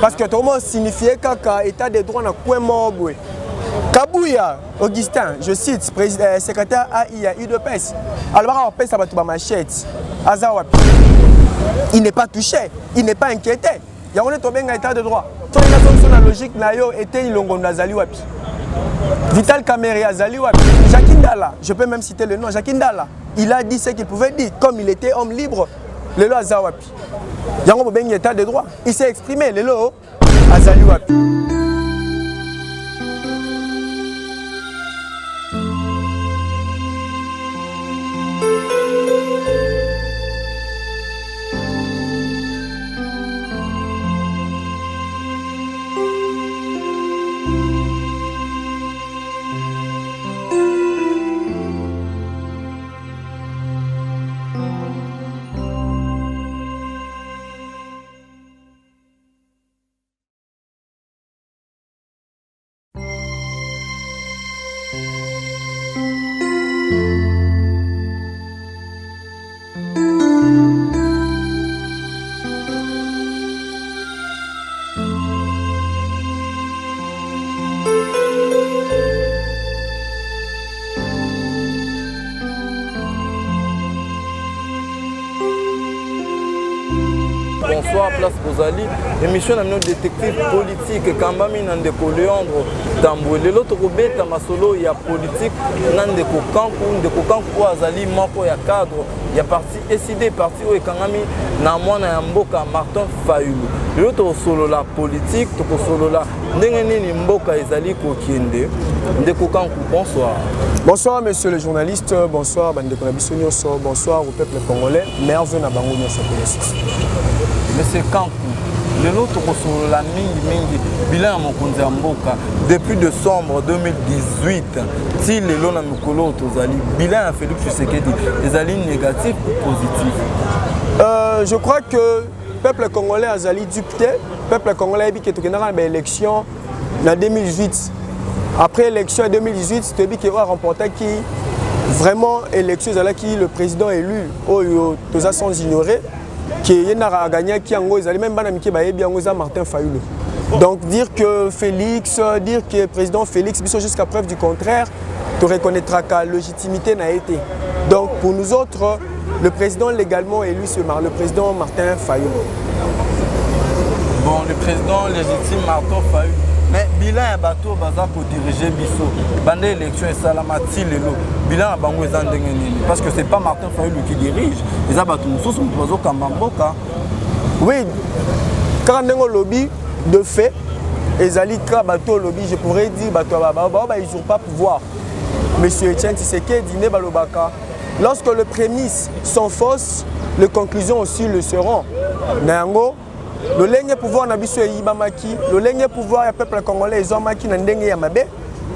Parce que tout le monde signifie qu'un état de droit n'a pas mobile. Kabouya, Augustin, je cite, secrétaire AI, UDPS. Alors, on ça va tout machette. Il n'est pas touché, il n'est pas inquiété. Il y a un état de droit. Toi, il a son logique, était Ilongo Nazali Wapi. Vital Kamere Azali Wapi. Jacques Ndala, je peux même citer le nom, Jacques Ndala. Il a dit ce qu'il pouvait dire, comme il était homme libre, le lo Azawapi. Il y a un état de droit. Il s'est exprimé, le lo Azali Wapi. Bonsoir, place Bozali. Émission de détective politique. Kambami Nandeko Leandro Tamboué. L'autre robeta masolo, il y a politique. Nandeko Kankou Azali, Moko, il y a cadre. Il y a parti SID, parti où Kangami, Namwana Yamboka, Martin Fayoulou. L'autre solo la politique, toko solo la Nengeni Mboka Ezali Kokiende. Ndeko Kankou, bonsoir. Bonsoir, monsieur le journaliste. Bonsoir, Bandeko Nabissonioso. Bonsoir au peuple congolais. Merveille na bango nyoso politique. Monsieur Kankou, l'autre sur la mingi bilan mokonzi ya mboka depuis décembre 2018 si le lona mikolo tozali bilan à Félix Tshisekedi ezali négatif ou positif? Je crois que le peuple congolais azali dupté. Le peuple congolais a dit que tu as une élection en 2018. Après l'élection en 2018, tu as dit qu'il a remporté qui vraiment élection qui le président élu tous sans ignorer. Qui a gagné qui a même Martin Fayoulou. Donc dire que Félix, dire que le président Félix, jusqu'à preuve du contraire, tu reconnaîtras que la légitimité n'a été. Donc pour nous autres, le président légalement élu, c'est le président Martin Fayoulou. Bon, le président légitime Martin Fayoulou. Mais bilan ya bateau baza pour diriger biso. Bande élection et salamati lelo. Bilan ya bango ezan ndenge nini parce que c'est pas Martin Fayoulou qui dirige. Eza bato mususu mutu kambamboka. Oui. Quand on lobby de fait, ezali ka bateau lobby, je pourrais dire bateau ba ils n'ont pas pouvoir. Monsieur Etienne Tshisekedi ne balobaka. Lorsque les prémices sont fausses, les conclusions aussi le seront. Nango le lenge pouvoir na biso yibamaki, le lenge pouvoir ya peuple congolais ezomaki na ndenge ya mabe.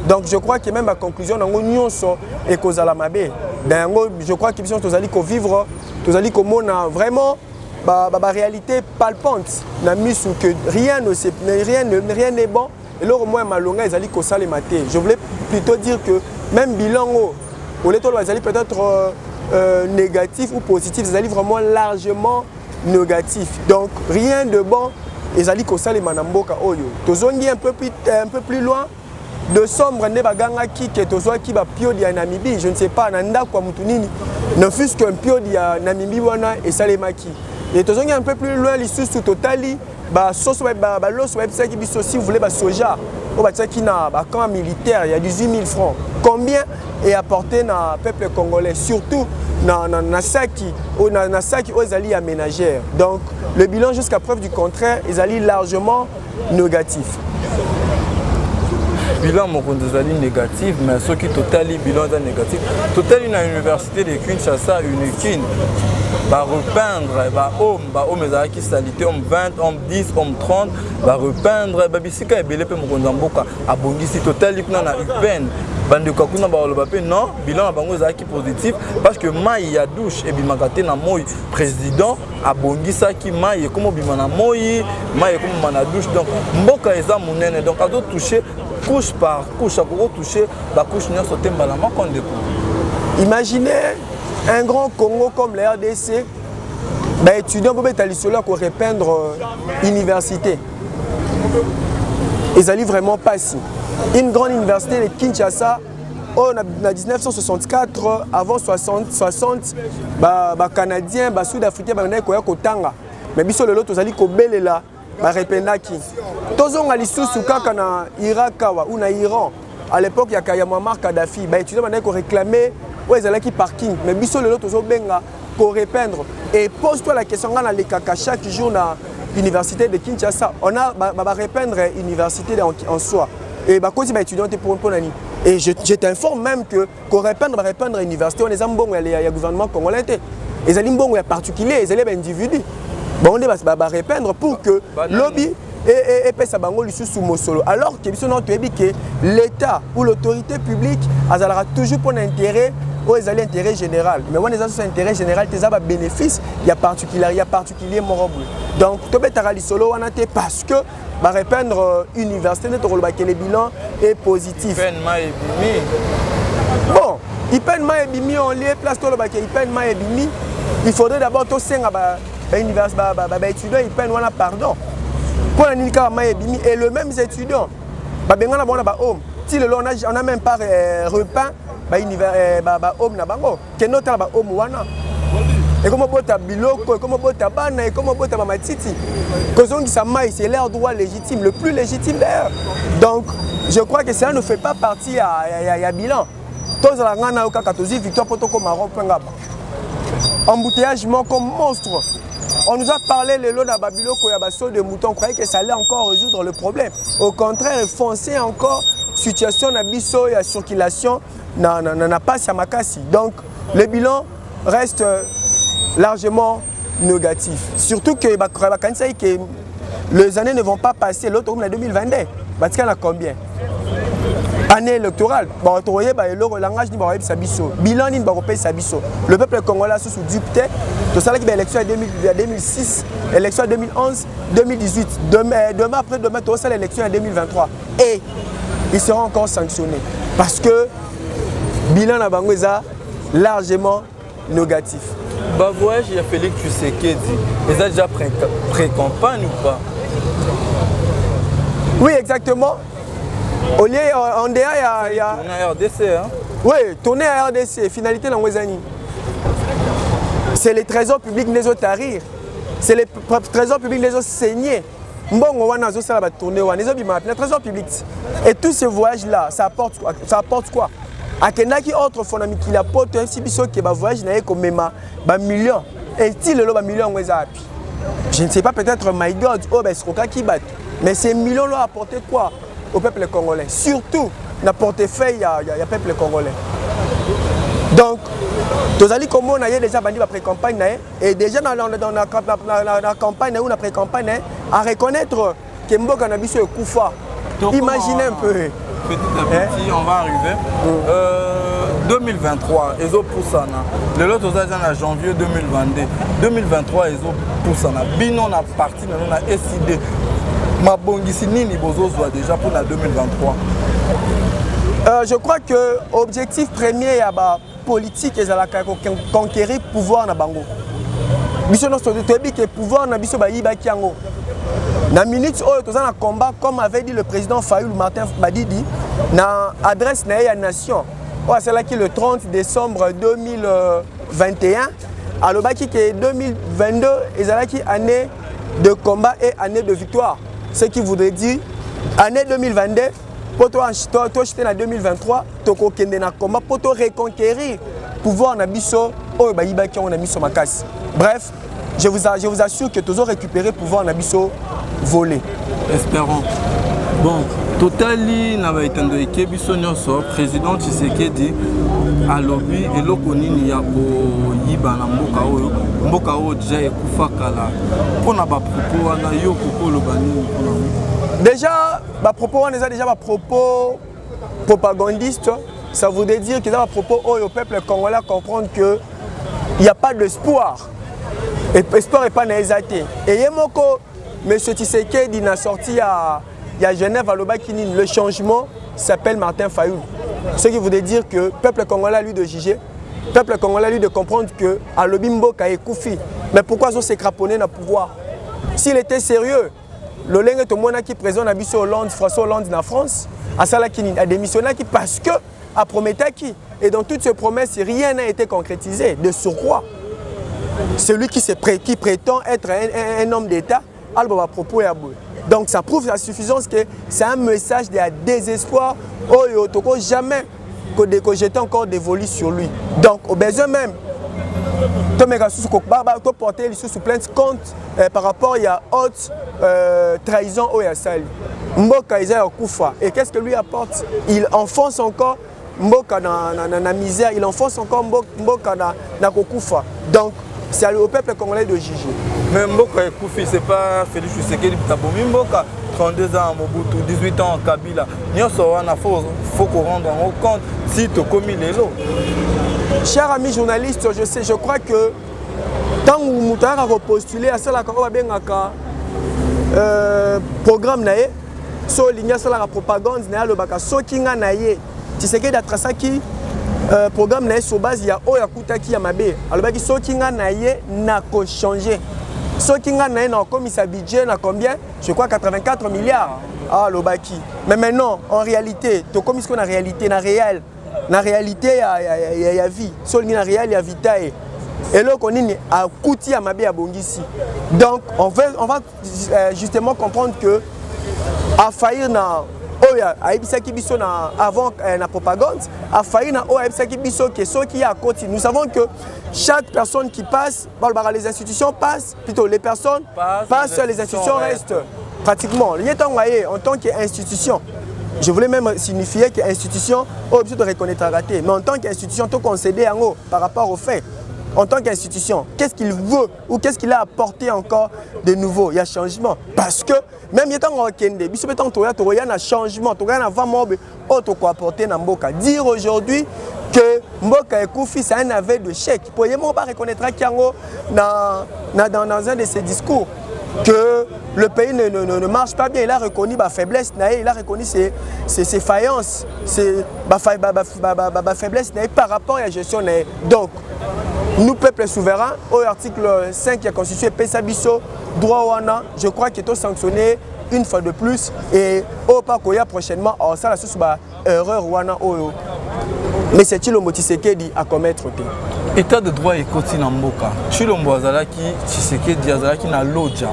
Donc je crois que même la conclusion nango nyonso et kozala mabe. Nango je crois que biso tozali ko vivre, tozali ko mona vraiment ba réalité palpante na misu que rien n'est bon et là au moins malonga ezali ko sala maté. Je voulais plutôt dire que même bilan au leto ezali peut-être négatif ou positif, ezali vraiment largement négatif. Donc rien de bon ezali kosala manamboka oyo. Tozongi un peu plus loin de sombre ne baganga ki ke tozwa ki ba pio di Namibie, je ne sais pas nanda kwa mutu nini. Ne fût-ce qu'un pio di Namibie wana esalemaki. Et tozongi un peu plus loin lisusu totali ba soso ba loso website ki biso si vous voulez ba soja au ba tsaki na ba camp militaire, il y a 18 000 francs. Combien est apporté na peuple congolais surtout na saki aux alliés aménagères. Donc le bilan jusqu'à preuve du contraire est largement négatif. Bilan mokonzi négatif mais ce qui totali bilan est négatif. Totali na université de Kinshasa unique va repeindre homme ezalaki salité homme 20 homme 10 homme 30 va repeindre babisika ebele pe mokonzi mboka abongisi totali kuna na UPN. Bandeko kuna ba pe non bilan na bango ezalaki positif parce que mai ya douche et bimakate na moi président abongisa ki mai comme bima na moi mai comme na douche donc mboka eza munene donc ado toucher couche par couche à toucher ba couche nyonso tembala moko ndeko. Imaginez un grand Congo comme la RDC, bah étudiants pour mettre à l'isole pour repeindre université. ils allaient vraiment passer. Une grande université de Kinshasa, en 1964, avant 60, les Canadiens, les Sud-Africains, ils allaient Kotanga. Mais biso le lot, ils allaient Kobelela, Rependaki. Tous ont allé sous na Irak ou na Iran. À l'époque, il y a Muammar Kadhafi. Les étudiants allaient réclamer ils allaient parking. Mais biso le lot, ils ont benga pour répandre. Et pose-toi la question, on a les caca chaque jour dans l'université de Kinshasa. On a répandre l'université en soi. Et quand tu es étudiant, tu es pour un année. Et je t'informe même que pour répandre l'université, on est en bon, il y a le gouvernement congolais. Ils ont bon, il y a particulier, ils ont des individus. Bon, on va répandre pour que lobby et pesa bango lissu sous Mosolo. Alors que l'État ou l'autorité publique a toujours pour intérêt ou ils allaient intérêt général. Mais on est dans intérêt général, tu as bénéfice, il y a particulier morable. Donc, tu as solo parce que va répandre université que le bilan est positif. Bon, il peine ma ebimi on lié place to le il peine ma ebimi. Il faudrait d'abord to senga université étudiant il peine wana pardon. Pour la nika ma ebimi et le même étudiant ba bengana bona ba home. Si le on a même pas repeint homme na bango que notre ba homme wana et comment bota biloko et comment bota bana et comment bota mamatiti causons ça maïs c'est leur droit légitime le plus légitime d'ailleurs. Donc je crois que ça ne fait pas partie à bilan tous la ngana au katozi victoire poto comme marron pengaba embouteillage comme monstre. On nous a parlé le lot de biloko ya baso de mouton, on croyait que ça allait encore résoudre le problème. Au contraire, foncer encore situation na biso et la circulation n'a pas sa makasi. Donc le bilan reste largement négatif. Surtout que les années ne vont pas passer. L'autre en 2022, parce qu'il y en a combien? Année électorale. Bon, le langage ni sabiso. Bilan ni sabiso. Le peuple congolais sous dupté. Tout ça qui est élection en 2006, élection en 2011, 2018. Demain après demain, tout ça l'élection en 2023. Et ils seront encore sanctionnés parce que bilan na bango est largement négatif. Bah voyage, il y a Félix Tshisekedi. Ils ont déjà pré-campagne ou pas? Oui, exactement. Au lieu en DA, il y a tourné à RDC. Hein? Oui, tourné à RDC. Finalité dans Wezani. C'est les trésors publics les autres à rire. C'est les trésors publics les autres saignés. Mbongo wana zo sala ba tourner wana les bima les trésors publics. Et tous ces voyages là, ça apporte quoi? Akendaki autre fonami qui la porte un sibiso qui ba voyage na ko mema ba millions. Et si le ba millions ngweza api. Je ne sais pas peut-être my god oh ben sroka ki bat. Mais ces millions là apporté quoi au peuple congolais? Surtout na portefeuille il y a peuple congolais. Donc tozali comment on a déjà bandi ba pré-campagne et déjà dans la campagne ou la pré-campagne à reconnaître que Mboka na biso ekufa. Imaginez un peu. Petit à petit, on va arriver. 2023, ils ont poussé. Le lot aux agents en janvier 2022. 2023, ils ont poussé. Binon a parti, on a décidé. Ma bongisi nini bozo soit déjà pour la 2023. Je crois que l'objectif premier est la politique et la conquérir le pouvoir na bango. Biso no so que pouvoir na biso ba yiba kiango. Na minute oyo toza na combat comme avait dit le président Fayoul Martin Badidi na adresse na la nation. C'est là qui le 30 décembre 2021 alobaki que 2022 ezalaki année de combat et année de victoire. Ce qui voudrait dire année 2022 pour toi acheter en 2023 toko kende na combat pour toi reconquérir pouvoir na biso oyo ba yiba kiango na biso makasi. Bref, je vous assure que tous ont récupéré pouvoir na biso volé. Espérons. Bon, totali na ba itando ekebiso nyoso président Tshisekedi alobi eloko nini ya ko yiba na mboka oyo déjà ekufa kala. Pona ba propos wana yo kokolo banini pona. Déjà ba propos wana déjà ba propos propagandistes, ça voudrait dire que dans ba propos au peuple congolais comprendre que il n'y a pas d'espoir. Et l'espoir n'est pas négatif. Et Yemoko, M. Tshisekedi n'a sorti à Genève à l'Obakini, le changement s'appelle Martin Fayoul. Ce qui voudrait dire que le peuple congolais a lui de juger, le peuple congolais a lui de comprendre que à l'Obimbo a Koufi. Mais pourquoi ils s'est craponné dans le pouvoir? S'il était sérieux, lolenge to mona qui présent na biso Hollande François Hollande na France a sala qui a démissionné qui parce que a prometté qui et dans toutes ces promesses rien n'a été concrétisé de surcroît. Celui qui prétend être un homme d'État alba propos ya boy. Donc ça prouve la suffisance que c'est un message de désespoir oyo toko jamais que j'étais encore dévolu sur lui. Donc au besoin même to porter les sous plainte contre par rapport il y a haute trahison au Yassali. Mboka Isa Koufa et qu'est-ce que lui apporte? Il enfonce encore Mboka na misère, il enfonce encore Mboka na Koufa. Donc c'est au peuple congolais de juger. Mais Mboka Koufi, c'est pas Félix Tshisekedi Tabomi Mboka, 32 ans à Mobutu, 18 ans à Kabila. Il faut qu'on rende compte si tu as commis les lots. Chers amis journalistes, je crois que tant que vous avez repostulé à cela, programme nae, so ligne la propagande nae le baka so kinga nae. Tshisekedi atrasaki programme nae sur base ya oya kutaki ya mabe. Alors baki so kinga nae na ko changer. So kinga nae na comme sa budget na combien? Je crois 84 milliards. Ah le baki. Mais maintenant en réalité, to comme ce qu'on a réalité na réel. Na réalité il y a vie. So na réel il y a vitae. Et là, on est à Kouti à Mabé à Bongisi. Donc, on va justement comprendre que à faillir na oya aibisaki biso na avant la propagande, à faillir na oya aibisaki biso que ceux qui à côté. Nous savons que chaque personne qui passe, les institutions passent, plutôt les personnes passent, les institutions restent. Pratiquement. En tant qu'institution, je voulais même signifier qu'institution, obligé de reconnaître à rater. Mais en tant qu'institution, tout concédé en haut par rapport aux faits. En tant qu'institution, qu'est-ce qu'il veut ou qu'est-ce qu'il a apporté encore de nouveau? Il y a changement. Parce que même il y a un changement, il y a un apporter dans Mboka. Dire aujourd'hui que Mboka Koufi, c'est un aveu de chèque. Pour ne pas reconnaître dans un de ses discours que le pays ne marche pas bien. Il a reconnu sa faiblesse, il a reconnu ses faillances, ses faiblesses par rapport à la gestion. Donc, nous, peuple souverain, au article 5 qui a constitué Pesabiso, droit wana, je crois qu'il est sanctionné une fois de plus et au Pakoya prochainement, ça la sous erreur wana oyo. Mais c'est-il le Tshisekedi à commettre? État de droit et continent Mboka. Chilombo Azalaki, Tshisekedi Azalaki na Lodja.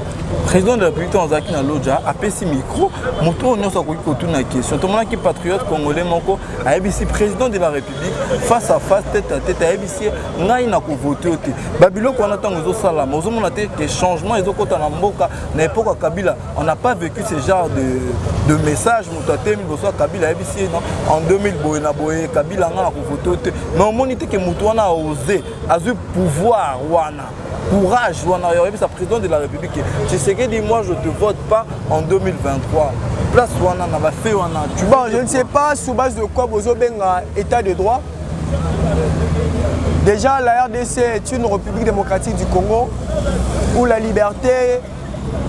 Président de la République Azalaki na Lodja a payé micro. Moto on a koki na question. Tout le monde qui patriote congolais moko a ABC président de la République face à face tête à tête a ABC ngai na ko voter oté. Babilo ko na tango zo sala, mozo mona té des changements et zo kota na Mboka na époque Kabila. On n'a pas vécu ce genre de message moto temi boso Kabila ABC non en 2000 boy na boy Kabila nga na ko voter oté. Mais on monite que moto na osé a eu pouvoir wana courage wana sa président de la République Tshisekedi moi je te vote pas en 2023 place wana na ba fait wana bon je ne sais pas sous base de quoi bozo benga état de droit. Déjà la RDC est une république démocratique du Congo où la liberté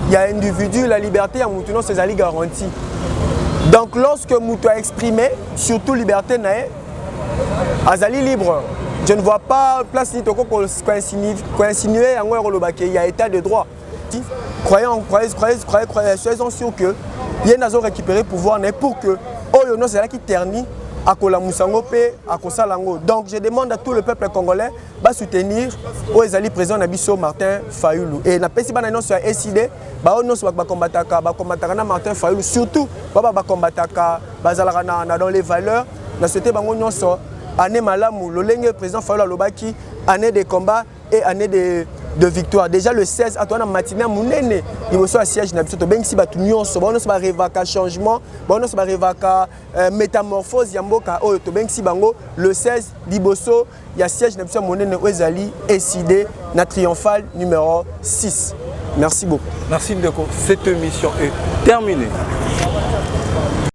il y a individu la liberté à Moutuno ses alliés garantie. Donc lorsque Moutou a exprimé surtout liberté nae azali libre. Je ne vois pas place ni toko coïncider en il y a état de droit. Croyons sûrs que il y a une récupérer le pouvoir pour que Oyono c'est là qui ternit à Kola Moussango pe à Kosalango. Donc je demande à tout le peuple congolais de soutenir Oezali président Nabiso Martin Fayulu. Et na pesi bana non sur SID ba ono so ba combataka na Martin Fayulu surtout ba combataka bazalaka na dans les valeurs na souhaiter bango nyonso année malamu le président Fayulu Lobaki année de combat et année de victoire. Déjà le 16 à toi matinée munene il me soit siège na biso to bengi si batu nyonso ba ono so ba revaka changement ba ono so ba revaka métamorphose ya mboka oyo to bengi si bango le 16 liboso ya siège na biso munene Oezali SID na triomphal numéro 6. Merci beaucoup. Merci Ndeko, cette émission est terminée.